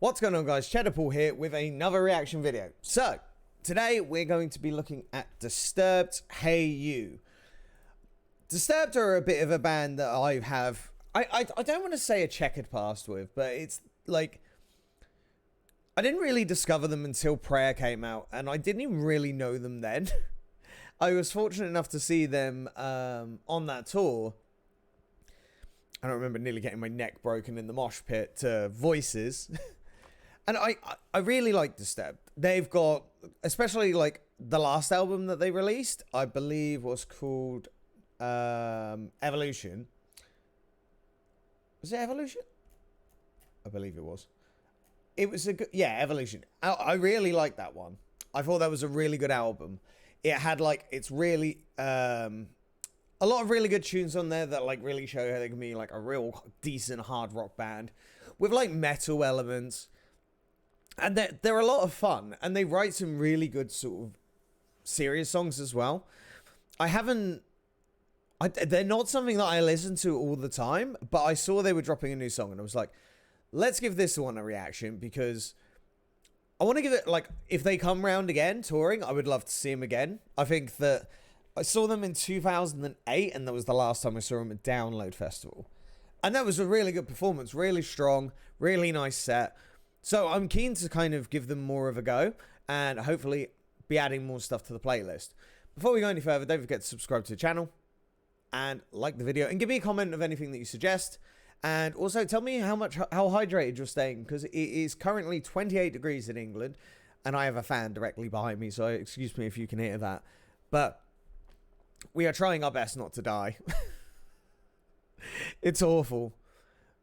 What's going on, guys? Cheddarpool here with another reaction video. So today we're going to be looking at Disturbed's Hey You. Disturbed are a bit of a band that I don't want to say a checkered past with, but it's like I didn't really discover them until Prayer came out, and I didn't even really know them then. I was fortunate enough to see them on that tour. I don't remember nearly getting my neck broken in the mosh pit to Voices. And I really like Disturbed. They've got, especially like the last album that they released, I believe was called Evolution. Was it Evolution? I believe it was. It was a good, yeah, Evolution. I really liked that one. I thought that was a really good album. It had like, it's really, a lot of really good tunes on there that like really show how they can be like a real decent hard rock band with like metal elements. And they're a lot of fun, and they write some really good sort of serious songs as well. They're not something that I listen to all the time, but I saw they were dropping a new song, and I was like, let's give this one a reaction, because I want to give it, like, if they come round again touring, I would love to see them again. I think that I saw them in 2008, and that was the last time I saw them at Download Festival. And that was a really good performance, really strong, really nice set. So I'm keen to kind of give them more of a go and hopefully be adding more stuff to the playlist. Before we go any further, don't forget to subscribe to the channel and like the video and give me a comment of anything that you suggest. And also tell me how hydrated you're staying, because it is currently 28 degrees in England and I have a fan directly behind me, so excuse me if you can hear that. But we are trying our best not to die. It's awful.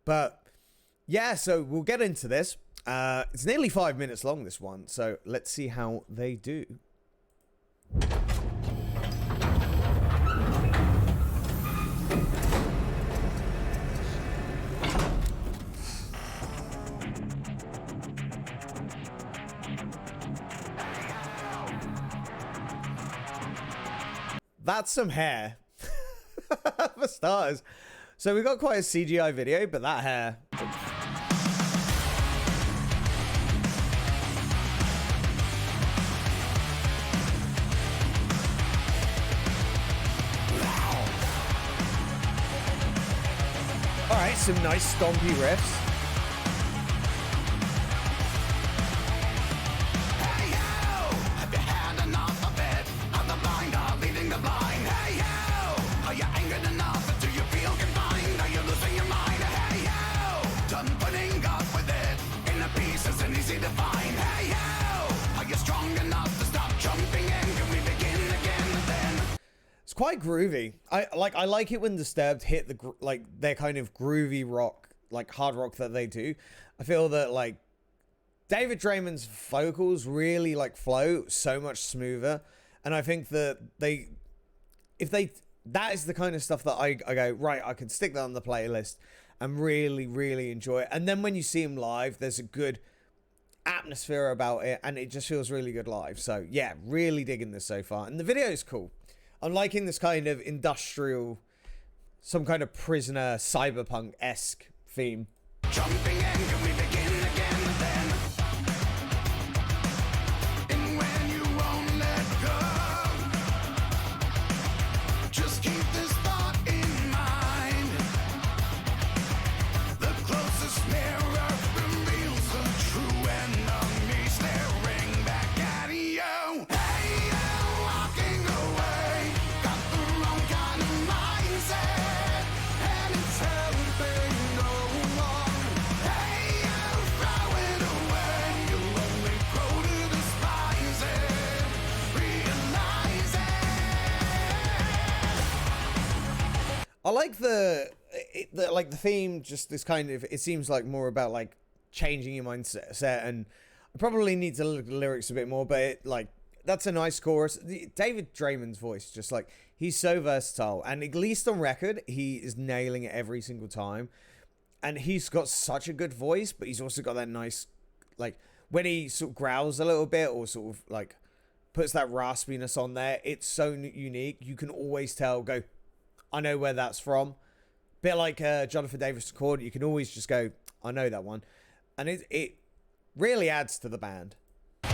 But yeah, so we'll get into this. It's nearly 5 minutes long, this one, so let's see how they do. That's some hair. For starters. So we got quite a CGI video, but that hair... Alright, some nice stompy riffs. Hey you! Have you had enough of it? How the blind are leading the blind? Hey you! Are you angered enough? Do you feel confined? Are you losing your mind? Hey you! Done putting up with it. Inner peace isn't easy to find. Hey you! Are you strong enough to stop jumping in? Can we begin again then? It's quite groovy. I like it when Disturbed hit their kind of groovy rock, like hard rock that they do. I feel that like David Draymond's vocals really like flow so much smoother, and I think that that is the kind of stuff that I go, right, I can stick that on the playlist and really enjoy it. And then when you see him live, there's a good atmosphere about it, and it just feels really good live. So yeah, really digging this so far, and the video is cool. I'm liking this kind of industrial, some kind of prisoner, cyberpunk-esque theme. Jumping in, can we begin again then? And when you won't let go, just keep this thought in mind. The closest mirror reveals the true enemy staring back at you. Hey, you walking away, got the wrong kind of mindset, and it's helping no one. Hey, you throw it away, you'll only grow to despise it. Realize it. I like the theme, just this kind of, it seems like more about like changing your mindset, and I probably need to look at the lyrics a bit more, but it, like, that's a nice chorus. David Draymond's voice, just like, he's so versatile, and at least on record, he is nailing it every single time. And he's got such a good voice, but he's also got that nice, like, when he sort of growls a little bit, or sort of like puts that raspiness on there, it's so unique. You can always tell, go, I know where that's from. Bit like Jonathan Davis Record, you can always just go, I know that one. And Really adds to the band. Hey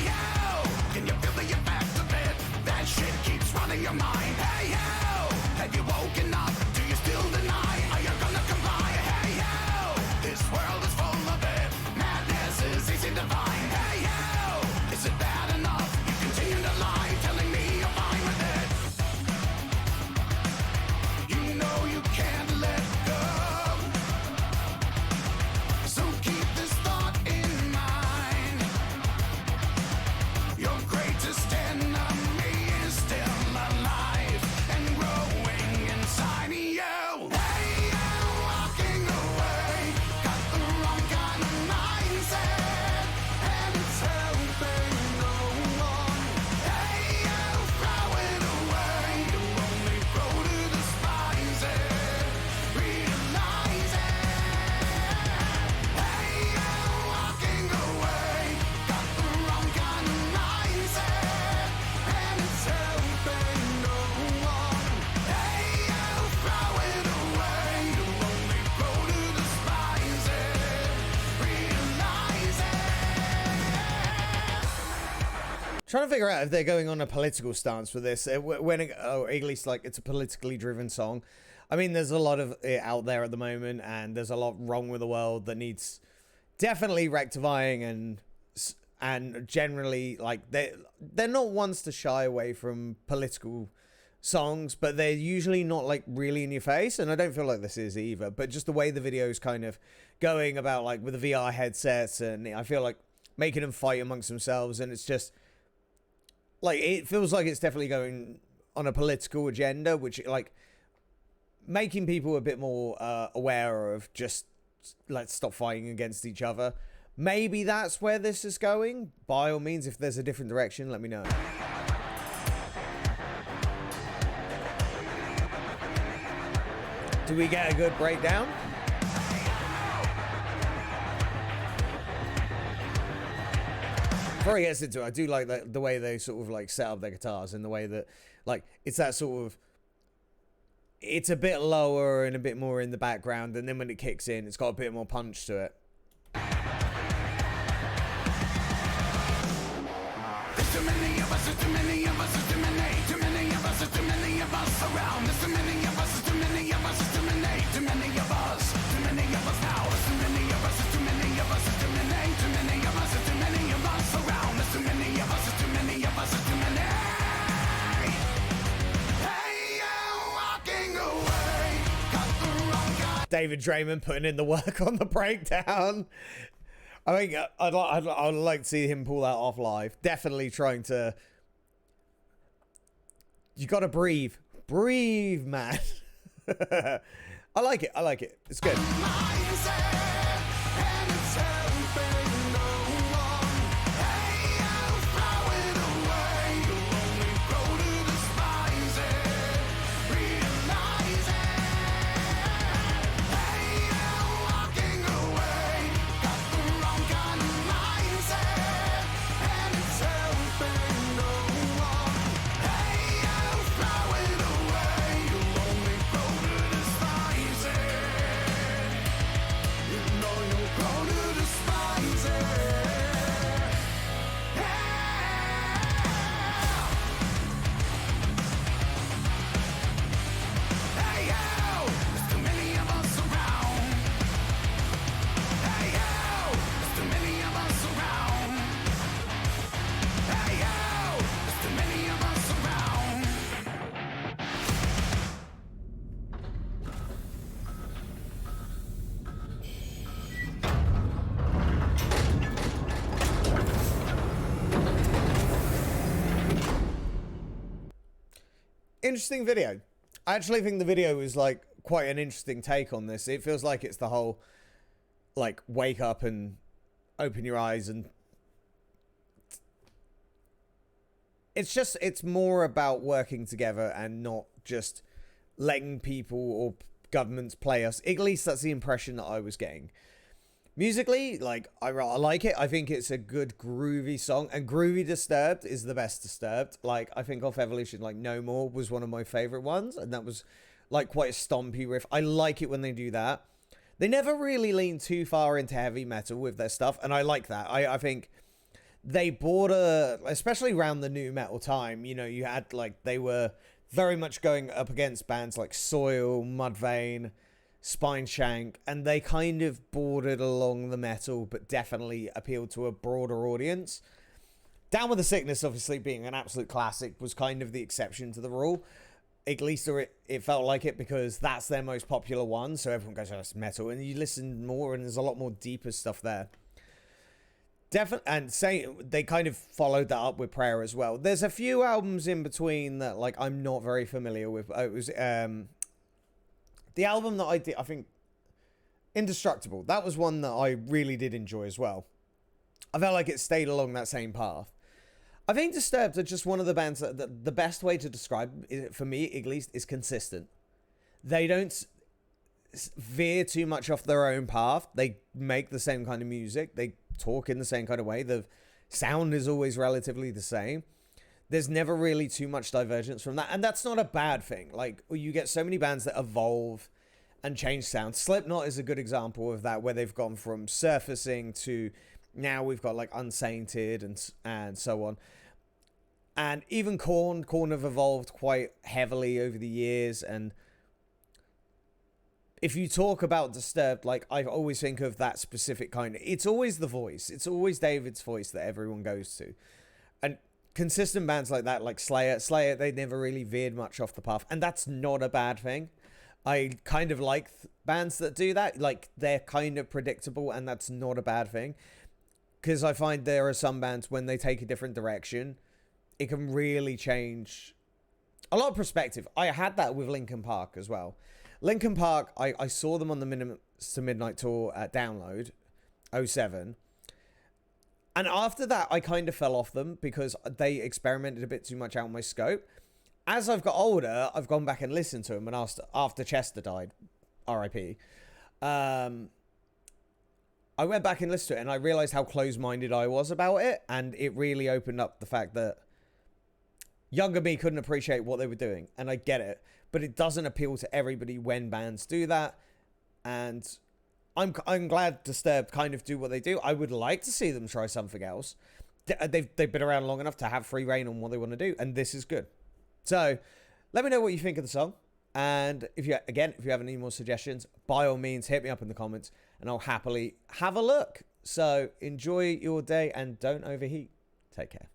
yo, can you feel the effect of it? That shit keeps running your mind. Hey yo, have you woken up? Do you still deny? Are you gonna comply? Hey yo, this world is full of it. Madness is easy to find. Hey yo, is it bad enough? You continue to lie, telling me you're fine with it. You know you can't let go. So keep this thought in mind. Your greatest enemy is still alive and growing inside you. Hey, you're walking away. Got the wrong kind of mindset, and it's helping no one. Hey, you throw it away. You only grow to despise it. Realize it. Hey, you're walking away. Got the wrong kind of mindset, and it's helping no one. Hey, you throw it away. You only grow to despise it. Realize it. Trying to figure out if they're going on a political stance for this. At least like it's a politically driven song. I mean, there's a lot of it out there at the moment, and there's a lot wrong with the world that needs definitely rectifying, and generally like they're not ones to shy away from political songs, but they're usually not like really in your face, and I don't feel like this is either. But just the way the video is kind of going about, like with the VR headsets, and I feel like making them fight amongst themselves, and it's just like it feels like it's definitely going on a political agenda, which like making people a bit more aware of just let's stop fighting against each other. Maybe that's where this is going. By all means, if there's a different direction, let me know. Do we get a good breakdown? Before he gets into it, I do like the way they sort of like set up their guitars, and the way that like it's that sort of, it's a bit lower and a bit more in the background, and then when it kicks in, it's got a bit more punch to it. There's too many of us, there's too many of us, there's too many of us, there's too many of us around. There's too many of us, there's too many of us, there's too many of us, too many of us now. There's too many of us, there's too many of us, there's too many of us, there's too many of us around. There's too many of us, there's too many of us, there's too many. Hey, you're walking away. Got the wrong guy. David Draymond putting in the work on the breakdown. I think I'd like to see him pull that off live. Definitely trying to. You gotta breathe, man. I like it. I like it. It's good. Mindset, and it's helping no one. Hey, you throw it away. You only grow to despise it. Realize it. Hey, you're walking away. Got the wrong kind of mindset, and it's helping no one. Hey, you throw it away. You only grow to despise it. You know you'll grow to despise it. Hey, yo, there's too many of us around. Hey, yo, there's too many of us around. Hey, yo, there's too many of us around. Interesting video. I actually think the video is like quite an interesting take on this. It feels like it's the whole like wake up and open your eyes, and it's more about working together and not just letting people or governments play us. At least that's the impression that I was getting. Musically, like, I like it. I think it's a good groovy song, and groovy Disturbed is the best Disturbed. Like, I think off Evolution, like No More was one of my favorite ones, and that was like quite a stompy riff. I like it when they do that. They never really lean too far into heavy metal with their stuff, and I like that. I think they border, especially around the new metal time, you know, you had, like, they were very much going up against bands like Soil, Mudvayne, Spineshank, and they kind of bordered along the metal, but definitely appealed to a broader audience. Down with the Sickness, obviously, being an absolute classic, was kind of the exception to the rule. At least it felt like it, because that's their most popular one, so everyone goes, oh, it's metal, and you listen more, and there's a lot more deeper stuff there. Definitely, and they kind of followed that up with Prayer as well. There's a few albums in between that, like, I'm not very familiar with. It was the album that I did, I think, Indestructible. That was one that I really did enjoy as well. I felt like it stayed along that same path. I think Disturbed are just one of the bands that the best way to describe it, for me at least, is consistent. They don't veer too much off their own path. They make the same kind of music. They talk in the same kind of way. The sound is always relatively the same. There's never really too much divergence from that. And that's not a bad thing. Like, you get so many bands that evolve and change sound. Slipknot is a good example of that, where they've gone from surfacing to now we've got like Unsainted and so on. And even Korn have evolved quite heavily over the years. And if you talk about Disturbed, like, I always think of that specific kind of, it's always the voice. It's always David's voice that everyone goes to. And consistent bands like that, like Slayer, they never really veered much off the path. And that's not a bad thing. I kind of like bands that do that. Like, they're kind of predictable, and that's not a bad thing. Because I find there are some bands, when they take a different direction, it can really change a lot of perspective. I had that with Linkin Park as well. Linkin Park, I saw them on the Minutes to Midnight tour at Download 07. And after that, I kind of fell off them because they experimented a bit too much out of my scope. As I've got older, I've gone back and listened to them, and after Chester died, R.I.P., I went back and listened to it, and I realized how close-minded I was about it, and it really opened up the fact that younger me couldn't appreciate what they were doing, and I get it, but it doesn't appeal to everybody when bands do that, and I'm glad Disturbed kind of do what they do. I would like to see them try something else. They've been around long enough to have free reign on what they want to do, and this is good. So, let me know what you think of the song. And if you have any more suggestions, by all means, hit me up in the comments, and I'll happily have a look. So, enjoy your day and don't overheat. Take care.